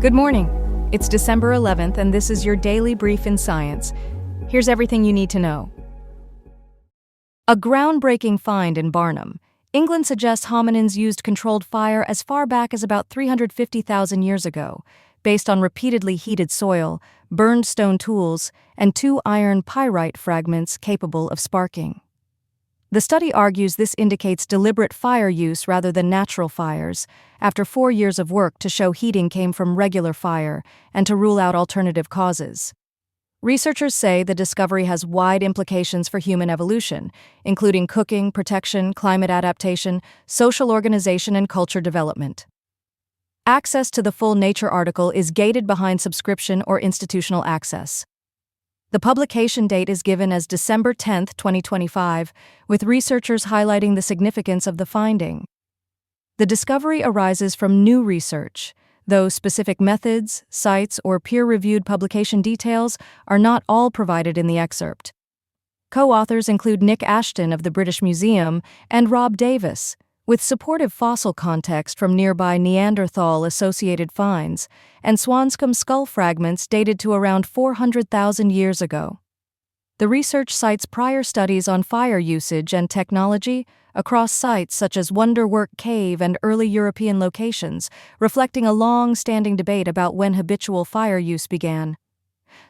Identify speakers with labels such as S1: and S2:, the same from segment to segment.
S1: Good morning. It's December 11th, and this is your daily brief in science. Here's everything you need to know. A groundbreaking find in Barnum. England suggests hominins used controlled fire as far back as about 350,000 years ago, based on repeatedly heated soil, burned stone tools, and 2 iron pyrite fragments capable of sparking. The study argues this indicates deliberate fire use rather than natural fires, after 4 years of work to show heating came from regular fire and to rule out alternative causes. Researchers say the discovery has wide implications for human evolution, including cooking, protection, climate adaptation, social organization, and culture development. Access to the full Nature article is gated behind subscription or institutional access. The publication date is given as December 10, 2025, with researchers highlighting the significance of the finding. The discovery arises from new research, though specific methods, sites, or peer-reviewed publication details are not all provided in the excerpt. Co-authors include Nick Ashton of the British Museum and Rob Davis, with supportive fossil context from nearby Neanderthal-associated finds and Swanscombe skull fragments dated to around 400,000 years ago. The research cites prior studies on fire usage and technology across sites such as Wonderwork Cave and early European locations, reflecting a long-standing debate about when habitual fire use began.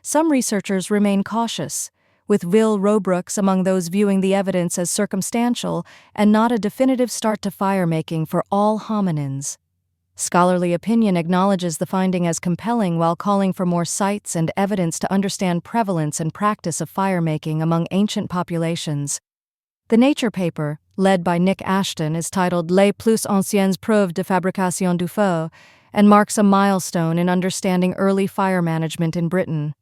S1: Some researchers remain cautious, with Will Robrooks among those viewing the evidence as circumstantial and not a definitive start to fire-making for all hominins. Scholarly opinion acknowledges the finding as compelling while calling for more sites and evidence to understand prevalence and practice of fire-making among ancient populations. The Nature paper, led by Nick Ashton, is titled Les plus anciennes preuves de fabrication du feu and marks a milestone in understanding early fire management in Britain.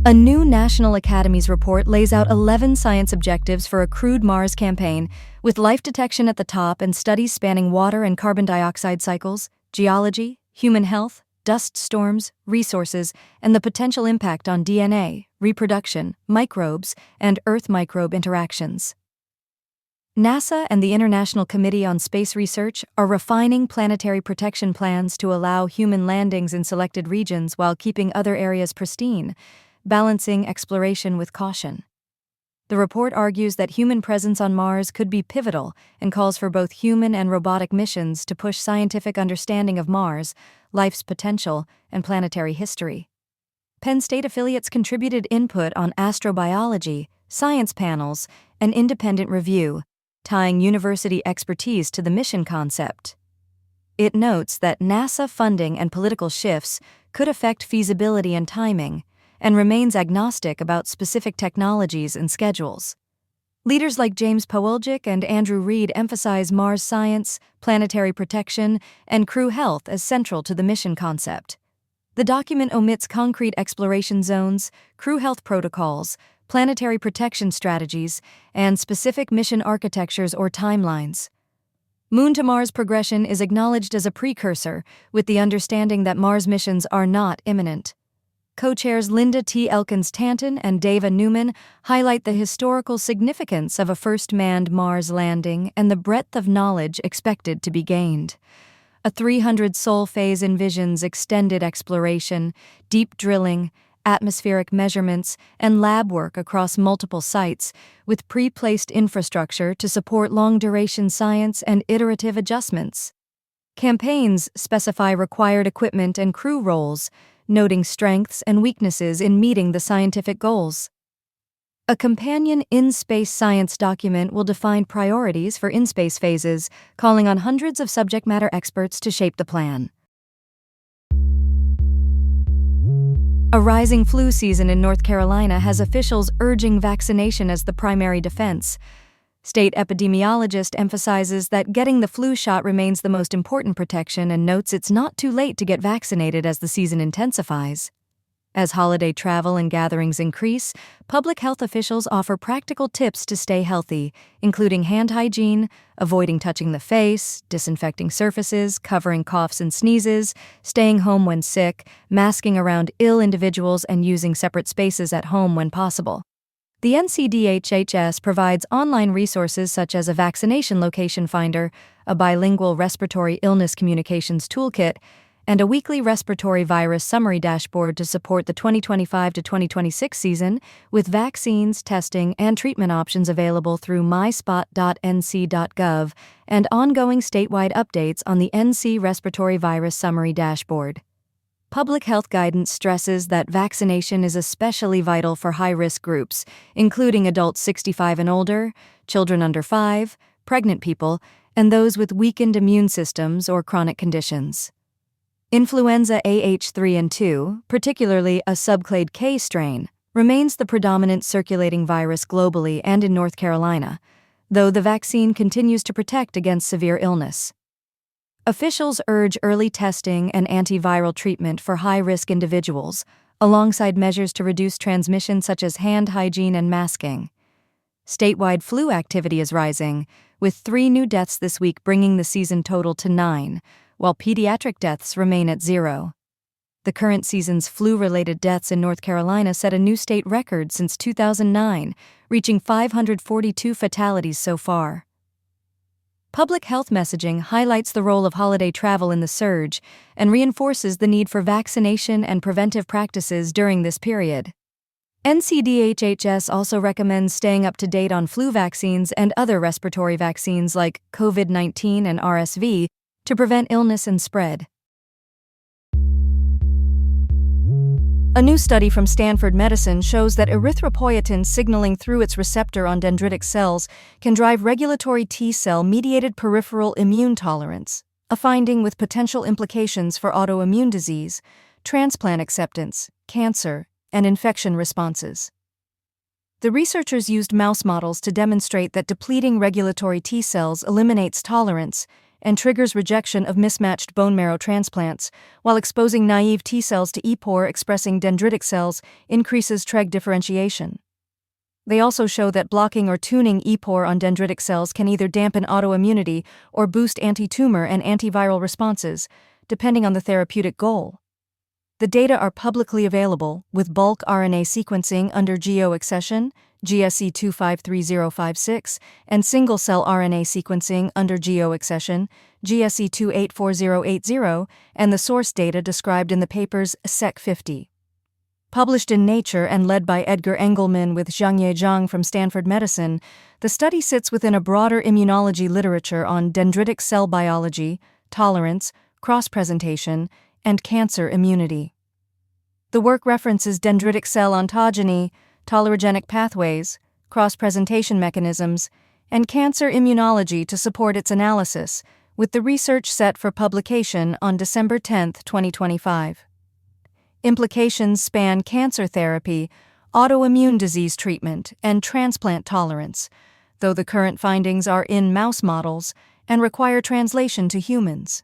S1: A new National Academies report lays out 11 science objectives for a crewed Mars campaign, with life detection at the top and studies spanning water and carbon dioxide cycles, geology, human health, dust storms, resources, and the potential impact on DNA, reproduction, microbes, and Earth microbe interactions. NASA and the International Committee on Space Research are refining planetary protection plans to allow human landings in selected regions while keeping other areas pristine, balancing exploration with caution. The report argues that human presence on Mars could be pivotal and calls for both human and robotic missions to push scientific understanding of Mars, life's potential, and planetary history. Penn State affiliates contributed input on astrobiology, science panels, and independent review, tying university expertise to the mission concept. It notes that NASA funding and political shifts could affect feasibility and timing, and remains agnostic about specific technologies and schedules. Leaders like James Pawelczyk and Andrew Reed emphasize Mars science, planetary protection, and crew health as central to the mission concept. The document omits concrete exploration zones, crew health protocols, planetary protection strategies, and specific mission architectures or timelines. Moon-to-Mars progression is acknowledged as a precursor, with the understanding that Mars missions are not imminent. Co-chairs Linda T. Elkins-Tanton and Dava Newman highlight the historical significance of a first manned Mars landing and the breadth of knowledge expected to be gained. A 300-sol phase envisions extended exploration, deep drilling, atmospheric measurements, and lab work across multiple sites, with pre-placed infrastructure to support long-duration science and iterative adjustments. Campaigns specify required equipment and crew roles, noting strengths and weaknesses in meeting the scientific goals. A companion in-space science document will define priorities for in-space phases, calling on hundreds of subject matter experts to shape the plan. A rising flu season in North Carolina has officials urging vaccination as the primary defense. State epidemiologist emphasizes that getting the flu shot remains the most important protection and notes it's not too late to get vaccinated as the season intensifies. As holiday travel and gatherings increase, public health officials offer practical tips to stay healthy, including hand hygiene, avoiding touching the face, disinfecting surfaces, covering coughs and sneezes, staying home when sick, masking around ill individuals, and using separate spaces at home when possible. The NCDHHS provides online resources such as a vaccination location finder, a bilingual respiratory illness communications toolkit, and a weekly respiratory virus summary dashboard to support the 2025 to 2026 season, with vaccines, testing, and treatment options available through myspot.nc.gov and ongoing statewide updates on the NC Respiratory Virus Summary Dashboard. Public health guidance stresses that vaccination is especially vital for high-risk groups, including adults 65 and older, children under 5, pregnant people, and those with weakened immune systems or chronic conditions. Influenza AH3 and 2, particularly a subclade K strain, remains the predominant circulating virus globally and in North Carolina, though the vaccine continues to protect against severe illness. Officials urge early testing and antiviral treatment for high-risk individuals, alongside measures to reduce transmission such as hand hygiene and masking. Statewide flu activity is rising, with 3 new deaths this week bringing the season total to 9, while pediatric deaths remain at 0. The current season's flu-related deaths in North Carolina set a new state record since 2009, reaching 542 fatalities so far. Public health messaging highlights the role of holiday travel in the surge and reinforces the need for vaccination and preventive practices during this period. NCDHHS also recommends staying up to date on flu vaccines and other respiratory vaccines like COVID-19 and RSV to prevent illness and spread. A new study from Stanford Medicine shows that erythropoietin signaling through its receptor on dendritic cells can drive regulatory T-cell-mediated peripheral immune tolerance, a finding with potential implications for autoimmune disease, transplant acceptance, cancer, and infection responses. The researchers used mouse models to demonstrate that depleting regulatory T-cells eliminates tolerance and triggers rejection of mismatched bone marrow transplants, while exposing naive T-cells to EPOR-expressing dendritic cells increases TREG differentiation. They also show that blocking or tuning EPOR on dendritic cells can either dampen autoimmunity or boost anti-tumor and antiviral responses, depending on the therapeutic goal. The data are publicly available, with bulk RNA sequencing under GeoAccession, GSE 253056, and single-cell RNA sequencing under GeoAccession, GSE 284080, and the source data described in the papers SEC50. Published in Nature and led by Edgar Engelman with Zhangye Zhang from Stanford Medicine, the study sits within a broader immunology literature on dendritic cell biology, tolerance, cross-presentation, and cancer immunity. The work references dendritic cell ontogeny, tolerogenic pathways, cross-presentation mechanisms, and cancer immunology to support its analysis, with the research set for publication on December 10, 2025. Implications span cancer therapy, autoimmune disease treatment, and transplant tolerance, though the current findings are in mouse models and require translation to humans.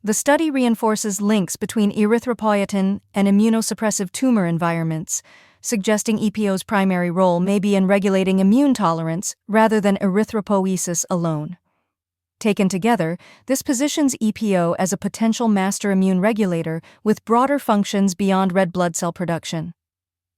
S1: The study reinforces links between erythropoietin and immunosuppressive tumor environments, suggesting EPO's primary role may be in regulating immune tolerance rather than erythropoiesis alone. Taken together, this positions EPO as a potential master immune regulator with broader functions beyond red blood cell production.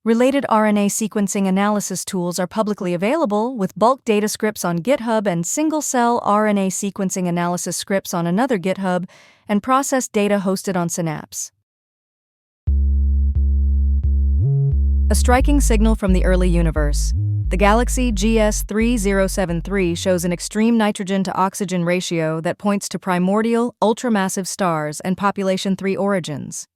S1: Related RNA sequencing analysis tools are publicly available, with bulk data scripts on GitHub and single-cell RNA sequencing analysis scripts on another GitHub, and processed data hosted on Synapse. A striking signal from the early universe. The galaxy GS3073 shows an extreme nitrogen-to-oxygen ratio that points to primordial, ultramassive stars and population 3 origins.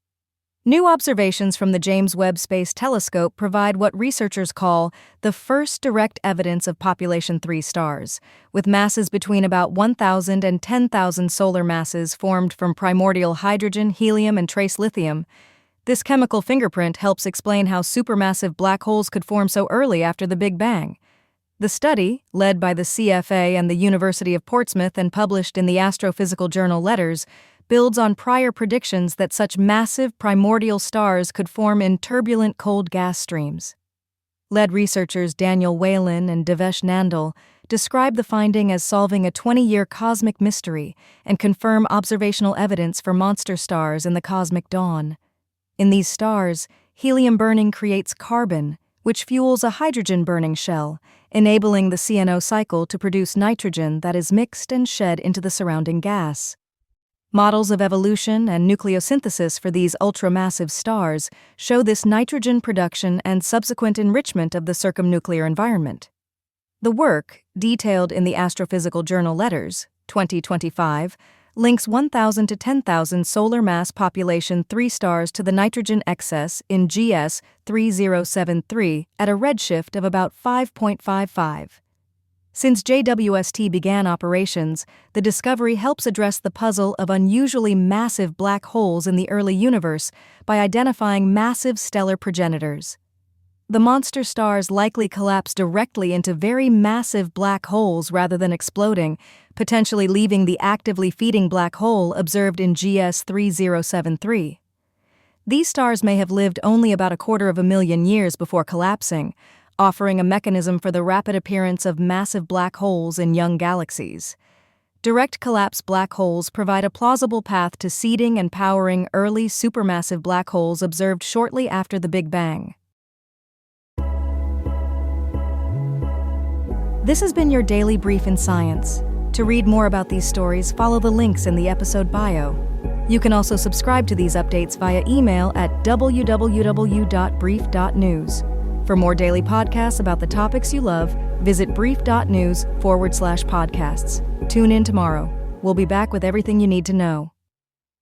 S1: New observations from the James Webb Space Telescope provide what researchers call the first direct evidence of population 3 stars, with masses between about 1,000 and 10,000 solar masses formed from primordial hydrogen, helium, and trace lithium. This chemical fingerprint helps explain how supermassive black holes could form so early after the Big Bang. The study, led by the CFA and the University of Portsmouth and published in the astrophysical journal Letters, builds on prior predictions that such massive primordial stars could form in turbulent cold gas streams. Lead researchers Daniel Whalen and Devesh Nandal describe the finding as solving a 20-year cosmic mystery and confirm observational evidence for monster stars in the cosmic dawn. In these stars, helium burning creates carbon, which fuels a hydrogen-burning shell, enabling the CNO cycle to produce nitrogen that is mixed and shed into the surrounding gas. Models of evolution and nucleosynthesis for these ultramassive stars show this nitrogen production and subsequent enrichment of the circumnuclear environment. The work, detailed in the Astrophysical Journal Letters, 2025, links 1,000 to 10,000 solar mass population 3 stars to the nitrogen excess in GS 3073 at a redshift of about 5.55. Since JWST began operations, the discovery helps address the puzzle of unusually massive black holes in the early universe by identifying massive stellar progenitors. The monster stars likely collapse directly into very massive black holes rather than exploding, potentially leaving the actively feeding black hole observed in GS 3073. These stars may have lived only about 250,000 years before collapsing, offering a mechanism for the rapid appearance of massive black holes in young galaxies. Direct collapse black holes provide a plausible path to seeding and powering early supermassive black holes observed shortly after the Big Bang. This has been your daily brief in science. To read more about these stories, follow the links in the episode bio. You can also subscribe to these updates via email at www.brief.news. For more daily podcasts about the topics you love, visit brief.news/podcasts. Tune in tomorrow. We'll be back with everything you need to know.